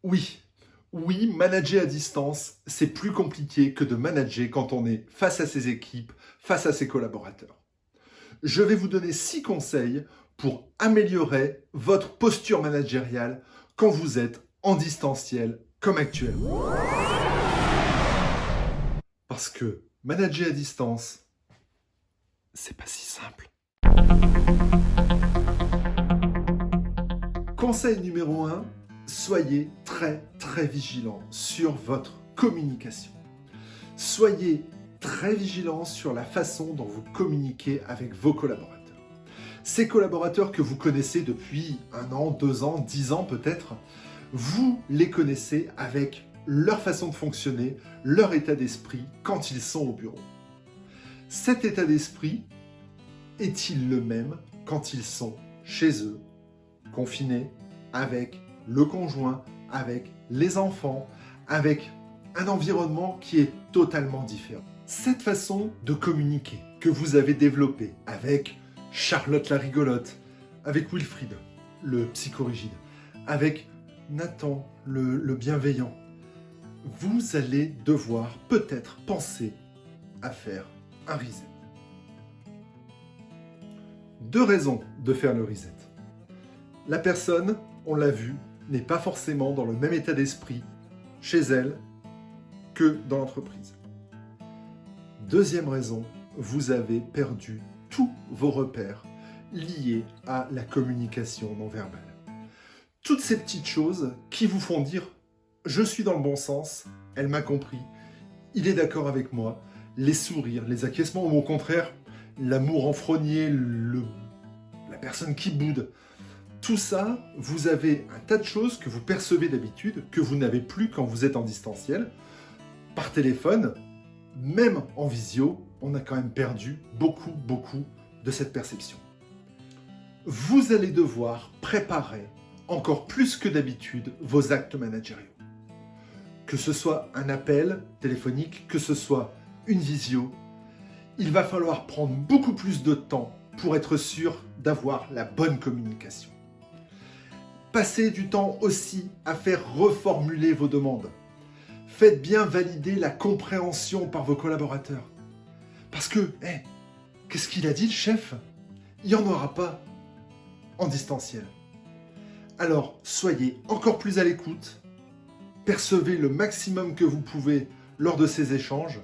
Oui, oui, manager à distance, c'est plus compliqué que de manager quand on est face à ses équipes, face à ses collaborateurs. Je vais vous donner 6 conseils pour améliorer votre posture managériale quand vous êtes en distanciel comme actuellement. Parce que manager à distance, c'est pas si simple. Conseil numéro 1, soyez très vigilant sur votre communication. Soyez très vigilant sur la façon dont vous communiquez avec vos collaborateurs. Ces collaborateurs que vous connaissez depuis 1 an, 2 ans, 10 ans peut-être, vous les connaissez avec leur façon de fonctionner, leur état d'esprit quand ils sont au bureau. Cet état d'esprit est-il le même quand ils sont chez eux, confinés, avec le conjoint, avec les enfants, avec un environnement qui est totalement différent? Cette façon de communiquer que vous avez développée avec Charlotte la rigolote, avec Wilfried, le psychorigide, avec Nathan, le bienveillant, vous allez devoir peut-être penser à faire un reset. 2 raisons de faire le reset. La personne, on l'a vu, n'est pas forcément dans le même état d'esprit chez elle que dans l'entreprise. 2e raison, vous avez perdu tous vos repères liés à la communication non verbale. Toutes ces petites choses qui vous font dire « je suis dans le bon sens, elle m'a compris, il est d'accord avec moi », les sourires, les acquiescements, ou au contraire, l'amour enfrogné, la personne qui boude. Tout ça, vous avez un tas de choses que vous percevez d'habitude, que vous n'avez plus quand vous êtes en distanciel. Par téléphone, même en visio, on a quand même perdu beaucoup de cette perception. Vous allez devoir préparer encore plus que d'habitude vos actes managériaux. Que ce soit un appel téléphonique, que ce soit une visio, il va falloir prendre beaucoup plus de temps pour être sûr d'avoir la bonne communication. Passez du temps aussi à faire reformuler vos demandes. Faites bien valider la compréhension par vos collaborateurs. Parce que, qu'est-ce qu'il a dit le chef? Il n'y en aura pas en distanciel. Alors, soyez encore plus à l'écoute, percevez le maximum que vous pouvez lors de ces échanges,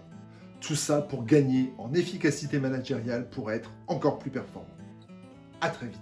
tout ça pour gagner en efficacité managériale, pour être encore plus performant. À très vite.